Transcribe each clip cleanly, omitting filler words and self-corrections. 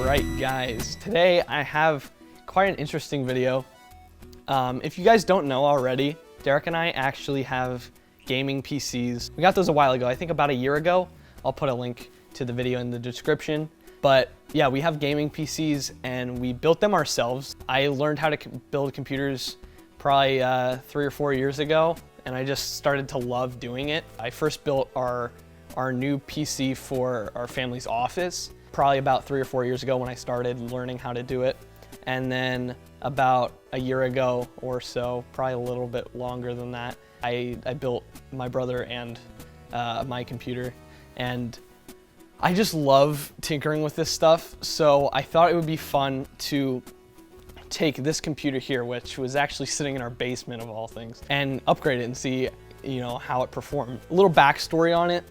Alright guys, today I have quite an interesting video. If you guys don't know already, Derek and I actually have gaming PCs. We got those a while ago, I think about a year ago. I'll put a link to the video in the description. But yeah, we have gaming PCs and we built them ourselves. I learned how to build computers probably 3 or 4 years ago, and I just started to love doing it. I first built our new PC for our family's office probably about 3 or 4 years ago when I started learning how to do it. And then about a year ago or so, probably a little bit longer than that, I built my brother and my computer. And I just love tinkering with this stuff. So I thought it would be fun to take this computer here, which was actually sitting in our basement of all things, and upgrade it and see, how it performed. A little backstory on it.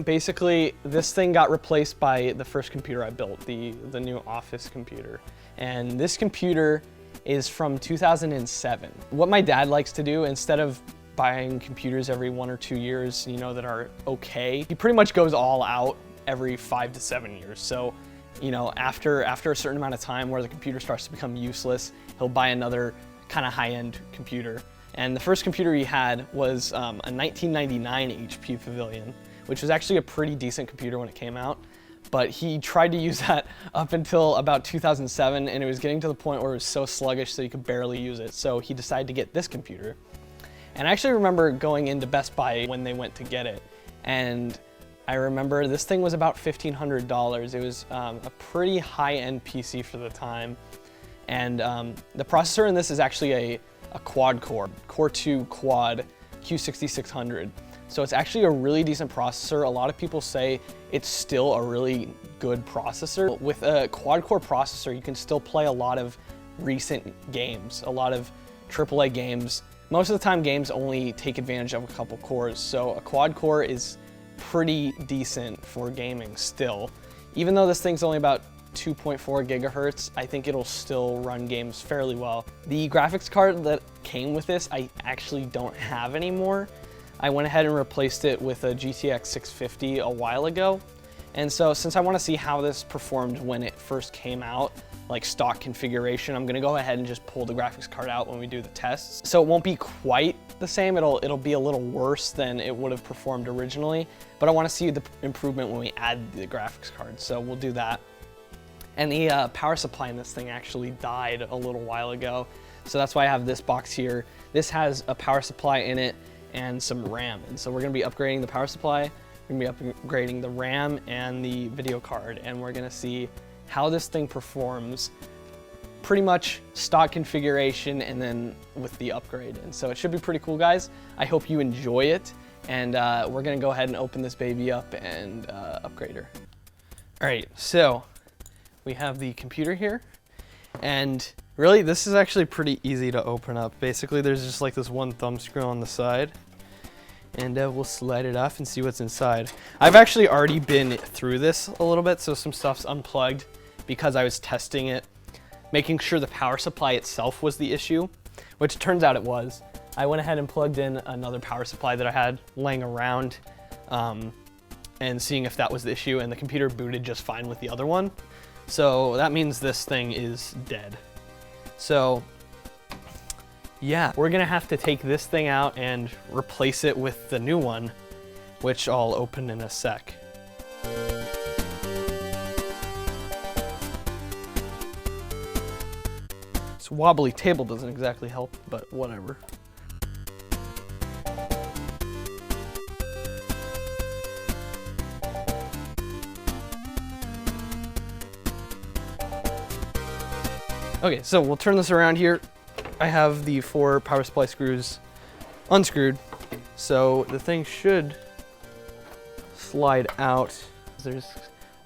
Basically, this thing got replaced by the first computer I built, the new office computer. And this computer is from 2007. What my dad likes to do, instead of buying computers every 1 or 2 years, that are okay, he pretty much goes all out every 5 to 7 years. So, after a certain amount of time where the computer starts to become useless, he'll buy another kind of high-end computer. And the first computer he had was a 1999 HP Pavilion, which was actually a pretty decent computer when it came out. But he tried to use that up until about 2007, and it was getting to the point where it was so sluggish that he could barely use it. So he decided to get this computer. And I actually remember going into Best Buy when they went to get it. And I remember this thing was about $1,500. It was a pretty high-end PC for the time. And the processor in this is actually a quad core, Core 2 Quad Q6600. So it's actually a really decent processor. A lot of people say it's still a really good processor. With a quad core processor, you can still play a lot of recent games, a lot of AAA games. Most of the time, games only take advantage of a couple cores. So a quad core is pretty decent for gaming still. Even though this thing's only about 2.4 gigahertz, I think it'll still run games fairly well. The graphics card that came with this, I actually don't have anymore. I went ahead and replaced it with a GTX 650 a while ago. And so since I want to see how this performed when it first came out, like stock configuration, I'm gonna go ahead and just pull the graphics card out when we do the tests. So it won't be quite the same, it'll be a little worse than it would have performed originally, but I want to see the improvement when we add the graphics card, so we'll do that. And the power supply in this thing actually died a little while ago, so that's why I have this box here. This has a power supply in it and some RAM, and so we're gonna be upgrading the power supply, we're gonna be upgrading the RAM and the video card, and we're gonna see how this thing performs, pretty much stock configuration and then with the upgrade. And so it should be pretty cool, guys. I hope you enjoy it, and we're gonna go ahead and open this baby up and upgrade her. All right, so we have the computer here, and really this is actually pretty easy to open up. Basically there's just like this one thumb screw on the side, and we'll slide it off and see what's inside. I've actually already been through this a little bit, so some stuff's unplugged because I was testing it, making sure the power supply itself was the issue, which it turns out it was. I went ahead and plugged in another power supply that I had laying around and seeing if that was the issue, and the computer booted just fine with the other one. So that means this thing is dead. So yeah, we're gonna have to take this thing out and replace it with the new one, which I'll open in a sec. This wobbly table doesn't exactly help, but whatever. Okay, so we'll turn this around here. I have the 4 power supply screws unscrewed, so the thing should slide out. There's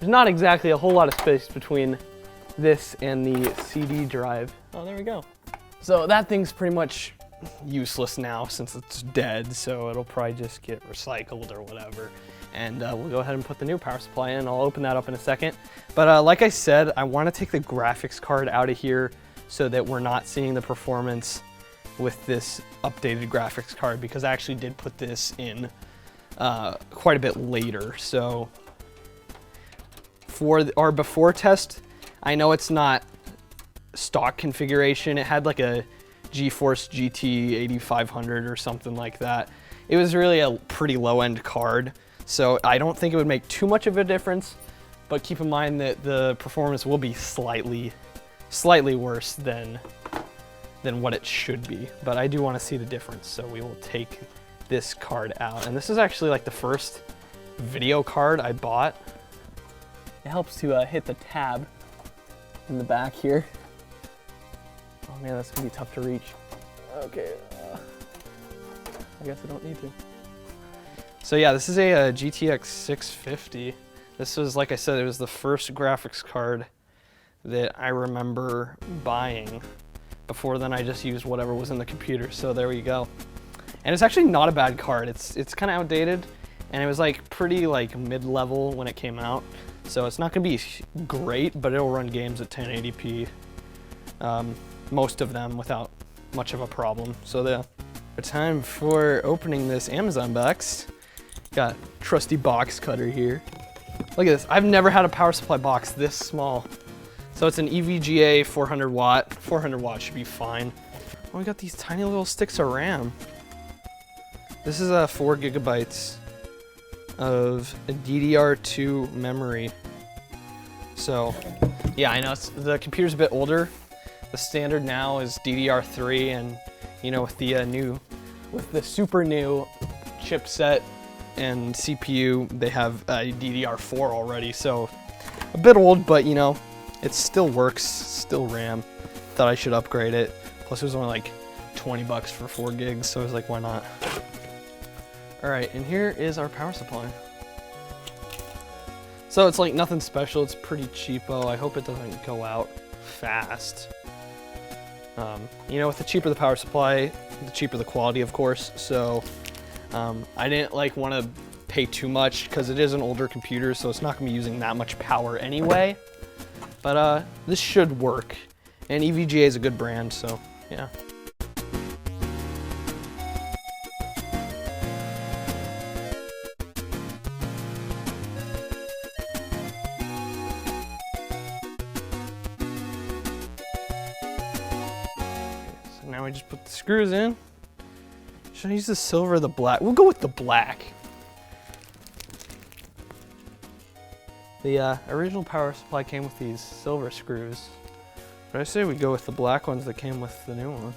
not exactly a whole lot of space between this and the CD drive. Oh, there we go. So that thing's pretty much useless now since it's dead, so it'll probably just get recycled or whatever. And we'll go ahead and put the new power supply in. I'll open that up in a second. But like I said, I want to take the graphics card out of here so that we're not seeing the performance with this updated graphics card, because I actually did put this in quite a bit later. So for our before test, I know it's not stock configuration. It had like a GeForce GT 8500 or something like that. It was really a pretty low-end card, so I don't think it would make too much of a difference, but keep in mind that the performance will be slightly worse than what it should be. But I do want to see the difference, so we will take this card out. And this is actually like the first video card I bought. It helps to hit the tab in the back here. Oh man, that's gonna be tough to reach. Okay, I guess I don't need to. So yeah, this is a GTX 650. This was, like I said, it was the first graphics card that I remember buying. Before then, I just used whatever was in the computer, so there we go. And it's actually not a bad card. It's kind of outdated, and it was like pretty like mid-level when it came out. So it's not gonna be great, but it'll run games at 1080p, most of them without much of a problem. So yeah, time for opening this Amazon box. Got trusty box cutter here. Look at this. I've never had a power supply box this small. So it's an EVGA 400 watt. 400 watt should be fine. Oh, we got these tiny little sticks of RAM. This is 4 gigabytes of DDR2 memory. So yeah, I know the computer's a bit older. The standard now is DDR3, and you know, with the super new chipset and CPU, they have DDR4 already. So a bit old, but you know, it still works, still RAM. Thought I should upgrade it. Plus it was only like 20 bucks for 4 gigs, so I was like, why not? All right, and here is our power supply. So it's like nothing special, it's pretty cheapo. I hope it doesn't go out fast. You know, with the cheaper the power supply, the cheaper the quality, of course. So I didn't like want to pay too much because it is an older computer, so it's not gonna be using that much power anyway. But this should work. And EVGA is a good brand, so yeah. So now we just put the screws in. Should I use the silver or the black? We'll go with the black. The original power supply came with these silver screws, but I say we go with the black ones that came with the new one.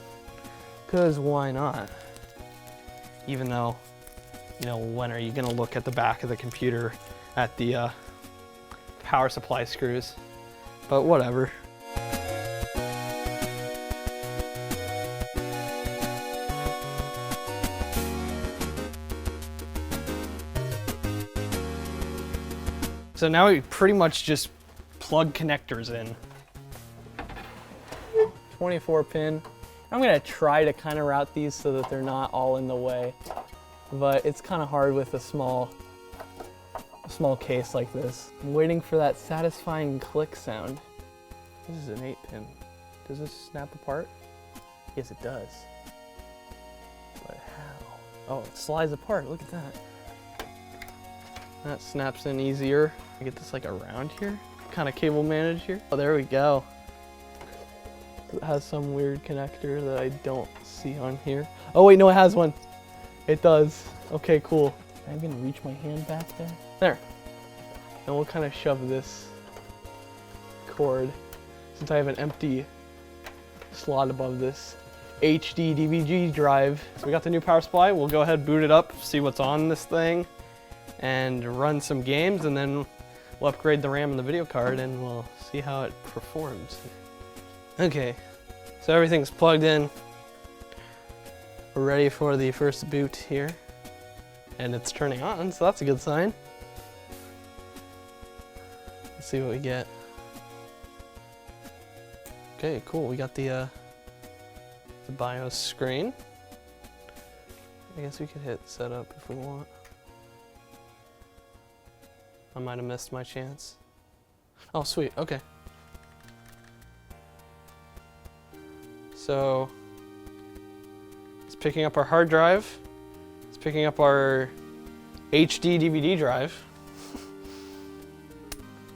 Because why not? Even though, you know, when are you gonna look at the back of the computer at the power supply screws? But whatever. So now we pretty much just plug connectors in. 24 pin. I'm gonna try to kind of route these so that they're not all in the way, but it's kind of hard with a small case like this. I'm waiting for that satisfying click sound. This is an 8 pin. Does this snap apart? Yes, it does. But how? Oh, it slides apart, look at that. That snaps in easier. I get this like around here, kind of cable manage here. Oh, there we go. It has some weird connector that I don't see on here. Oh wait, no, it has one. It does. Okay, cool. I'm gonna reach my hand back there. There. And we'll kind of shove this cord, since I have an empty slot above this HD DVD drive. So we got the new power supply. We'll go ahead, boot it up, see what's on this thing, and run some games, and then we'll upgrade the RAM and the video card, and we'll see how it performs. Okay, so everything's plugged in. We're ready for the first boot here, and it's turning on, so that's a good sign. Let's see what we get. Okay, cool. We got the BIOS screen. I guess we could hit setup if we want. I might have missed my chance. Oh, sweet, okay. So, it's picking up our hard drive. It's picking up our HD DVD drive.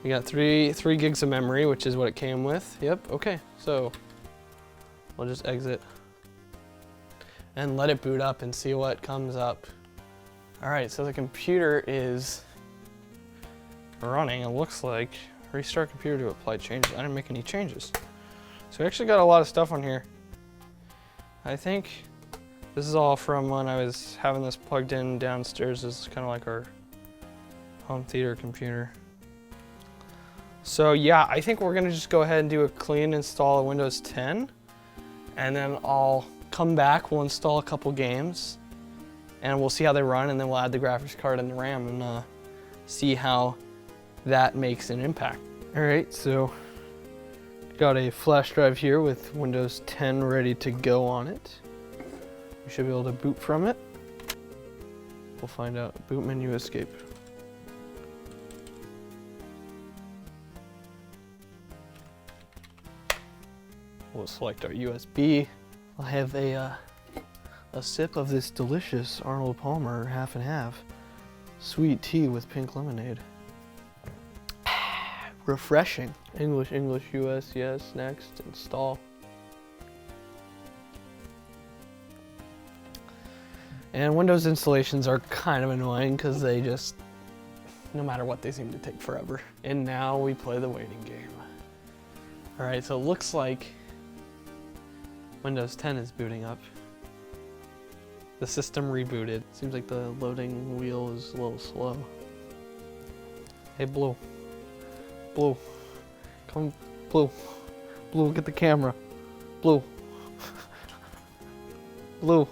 We got three gigs of memory, which is what it came with. Yep, okay, so we'll just exit and let it boot up and see what comes up. All right, so the computer is running, it looks like. Restart computer to apply changes. I didn't make any changes. So we actually got a lot of stuff on here. I think this is all from when I was having this plugged in downstairs. This is kind of like our home theater computer. So yeah, I think we're gonna just go ahead and do a clean install of Windows 10, and then I'll come back, we'll install a couple games, and we'll see how they run, and then we'll add the graphics card and the RAM and see how that makes an impact. All right, so got a flash drive here with Windows 10 ready to go on it. We should be able to boot from it. We'll find out. Boot menu escape. We'll select our USB. I'll have a sip of this delicious Arnold Palmer half and half sweet tea with pink lemonade. Refreshing. English, US, yes, next, install. And Windows installations are kind of annoying because they just, no matter what, they seem to take forever. And now we play the waiting game. All right, so it looks like Windows 10 is booting up. The system rebooted. Seems like the loading wheel is a little slow. Hey, Blue. Blue. Come, Blue. Blue, get the camera. Blue. Blue.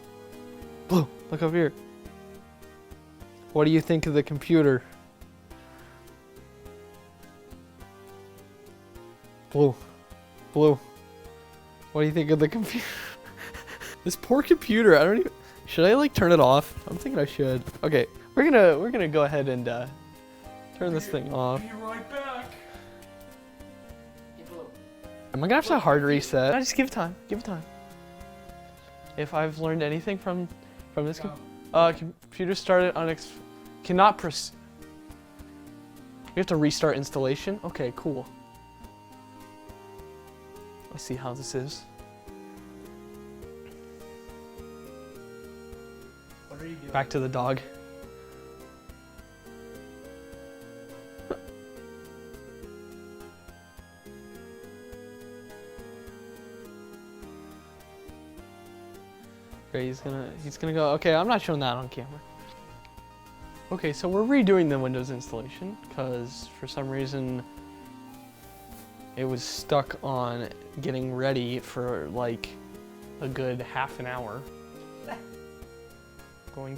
Blue, look up here. What do you think of the computer? Blue. Blue. What do you think of the computer? This poor computer, I don't even, should I like turn it off? I'm thinking I should. Okay, we're gonna go ahead and turn this thing off. Be right back. Am I gonna have to hard reset? I just give it time, give it time. If I've learned anything from this computer started cannot proceed. We have to restart installation? Okay, cool. Let's see how this is. What are you doing? Back to the dog. Okay, he's gonna go, okay, I'm not showing that on camera. Okay, so we're redoing the Windows installation because for some reason it was stuck on getting ready for like a good half an hour. I'm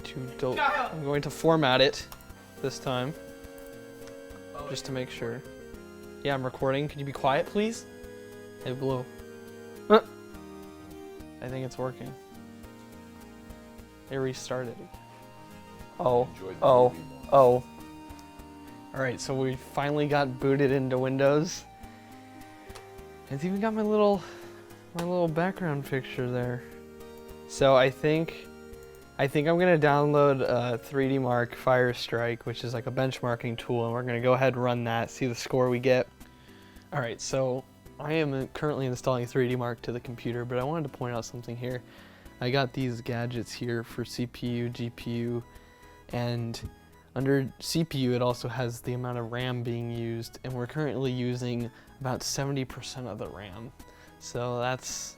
going to format it this time just to make sure. Yeah, I'm recording. Can you be quiet, please? Hey, Blue. I think it's working. It restarted. Oh. All right, so we finally got booted into Windows. It's even got my little background picture there. So I think I'm gonna download 3D Mark Firestrike, which is like a benchmarking tool, and we're gonna go ahead and run that, see the score we get. All right, so I am currently installing 3D Mark to the computer, but I wanted to point out something here. I got these gadgets here for CPU, GPU, and under CPU it also has the amount of RAM being used, and we're currently using about 70% of the RAM. So that's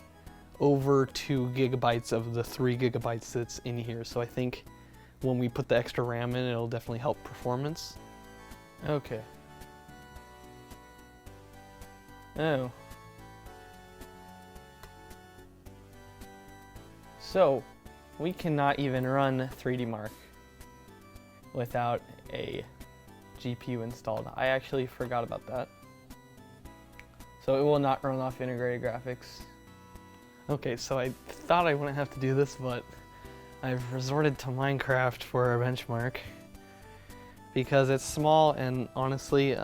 over 2 gigabytes of the 3 gigabytes that's in here. So I think when we put the extra RAM in, it'll definitely help performance. Okay. Oh. So, we cannot even run 3D Mark without a GPU installed. I actually forgot about that. So it will not run off integrated graphics. Okay, so I thought I wouldn't have to do this, but I've resorted to Minecraft for a benchmark because it's small and honestly,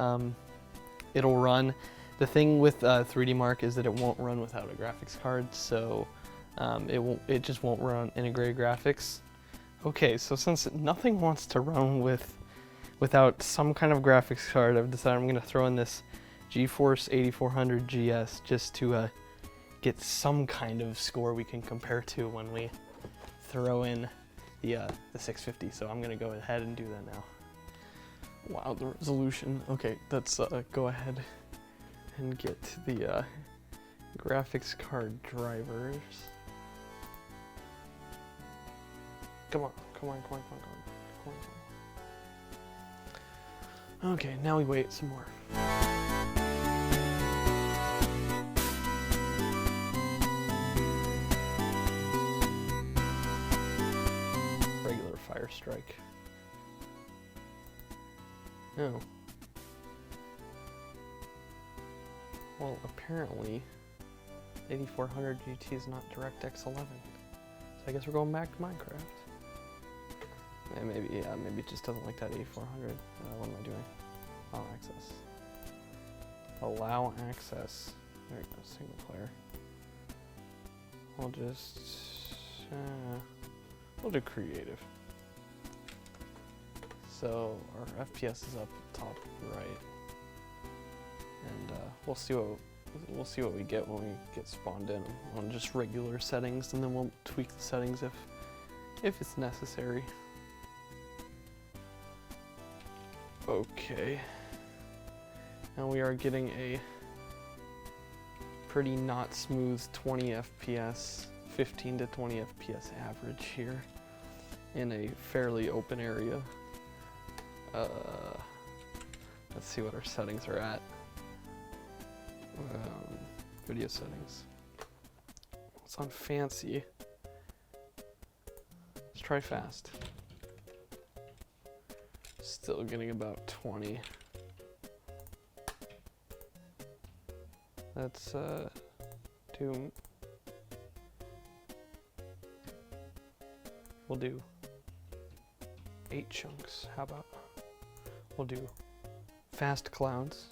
it'll run. The thing with 3D Mark is that it won't run without a graphics card, so it just won't run integrated graphics. Okay, so since nothing wants to run with without some kind of graphics card, I've decided I'm gonna throw in this GeForce 8400 GS just to get some kind of score we can compare to when we throw in the 650. So I'm gonna go ahead and do that now. Wow, the resolution. Okay, let's go ahead and get the graphics card drivers. Come on, come on, come on, come on, come on, come on, come on. Okay, now we wait some more. Regular fire strike. Oh. Well, apparently 8400 GT is not DirectX 11. So I guess we're going back to Minecraft. And maybe it just doesn't like that 8400. What am I doing? Allow access. Allow access. There we go, single player. We'll just, we'll do creative. So our FPS is up top right. And we'll see what we get when we get spawned in on just regular settings, and then we'll tweak the settings if it's necessary. Okay. Now we are getting a pretty not smooth 20 FPS, 15 to 20 FPS average here in a fairly open area. Let's see what our settings are at. Video settings. It's on fancy. Let's try fast. Still getting about 20. Let's do. We'll do 8 chunks. How about? We'll do fast clouds.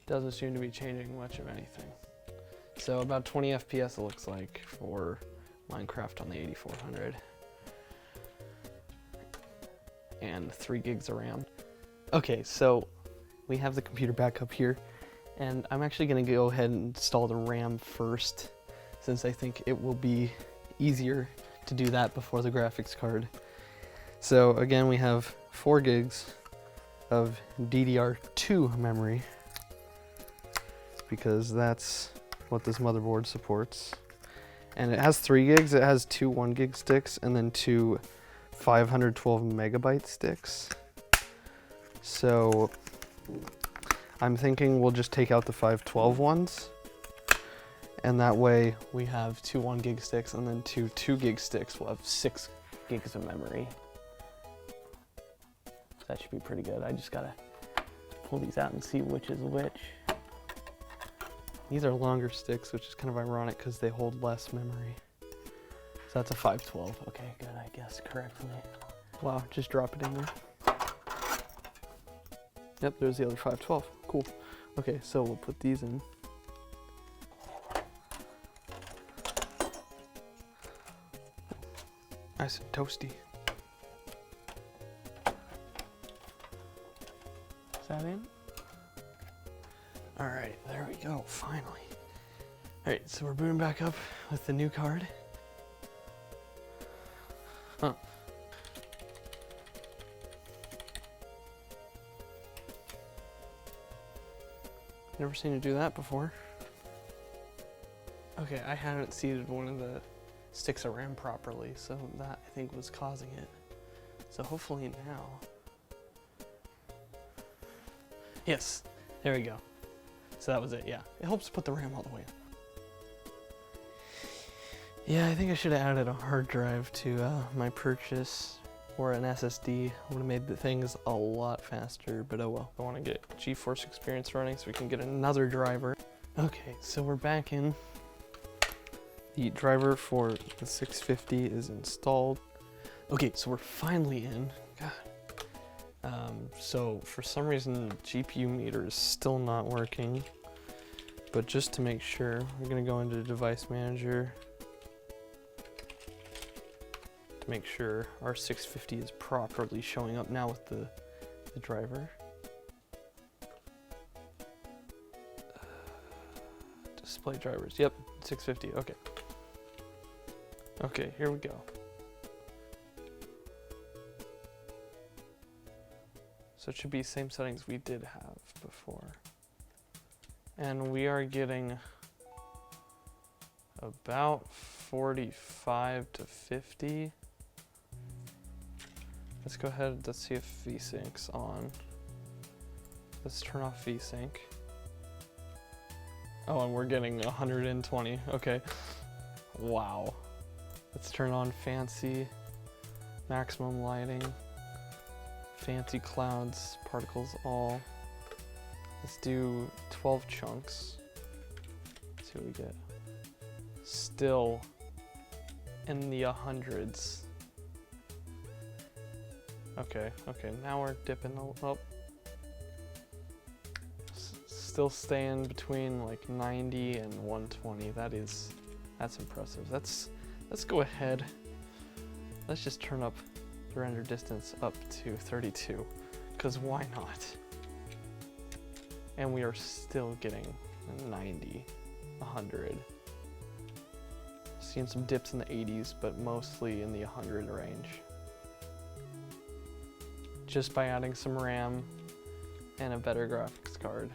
Doesn't seem to be changing much of anything. So about 20 FPS it looks like for Minecraft on the 8400. And 3 gigs of RAM. Okay, so we have the computer back up here, and I'm actually gonna go ahead and install the RAM first, since I think it will be easier to do that before the graphics card. So again, we have 4 gigs of DDR2 memory, because that's what this motherboard supports. And it has 3 gigs, it has 2 1 gig sticks, and then 2 512 megabyte sticks. So I'm thinking we'll just take out the 512 ones, and that way we have 2 1 gig sticks and then 2 2 gig sticks. We'll have 6 gigs of memory. That should be pretty good. I just gotta pull these out and see which is which. These are longer sticks, which is kind of ironic because they hold less memory. So that's a 512. Okay, good, I guess correctly. Wow, just drop it in there. Yep, there's the other 512. Cool. Okay, so we'll put these in. Nice and toasty. Is that in? All right, there we go, finally. All right, so we're booting back up with the new card. Huh. Never seen it do that before. Okay, I hadn't seated one of the sticks of RAM properly, so that I think was causing it. So hopefully now. Yes, there we go. So that was it, yeah. It helps put the RAM all the way up. Yeah, I think I should have added a hard drive to my purchase, or an SSD. Would have made the things a lot faster, but oh well. I want to get GeForce Experience running so we can get another driver. Okay, so we're back in. The driver for the 650 is installed. Okay, so we're finally in. God. So for some reason the GPU meter is still not working, but just to make sure, we're gonna go into Device Manager. make sure our 650 is properly showing up now with the driver. Display drivers, yep, 650, okay. Okay, here we go. So it should be same settings we did have before. And we are getting about 45 to 50. Let's go ahead, let's see if VSync's on. Let's turn off VSync. Oh, and we're getting 120, okay. Wow. Let's turn on fancy, maximum lighting, fancy clouds, particles all. Let's do 12 chunks. Let's see what we get. Still in the hundreds. Okay, now we're dipping up. Still staying between like 90 and 120. That's impressive. Let's go ahead. Let's just turn up the render distance up to 32, because why not? And we are still getting 90, 100. Seeing some dips in the 80s, but mostly in the 100 range. Just by adding some RAM and a better graphics card.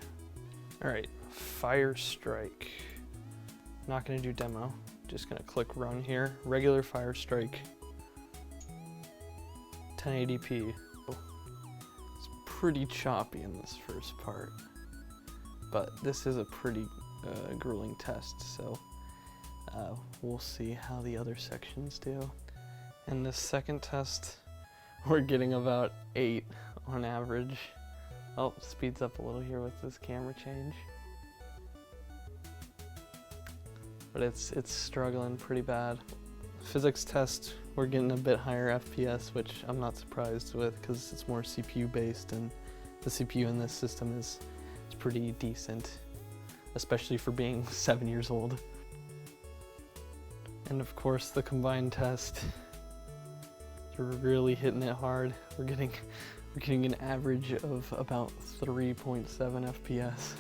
All right, Fire Strike. Not gonna do demo, just gonna click run here. Regular Fire Strike, 1080p. It's pretty choppy in this first part, but this is a pretty grueling test, so we'll see how the other sections do. In this second test, we're getting about 8 on average. Oh, speeds up a little here with this camera change. But it's struggling pretty bad. Physics test, we're getting a bit higher FPS, which I'm not surprised with because it's more CPU based, and the CPU in this system is pretty decent, especially for being 7 years old. And of course the combined test, we're really hitting it hard. We're getting an average of about 3.7 FPS.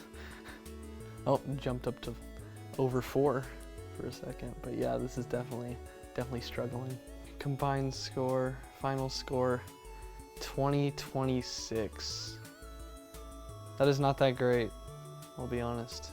Oh, jumped up to over 4 for a second, but yeah, this is definitely struggling. Combined score, final score, 2026. That is not that great, I'll be honest.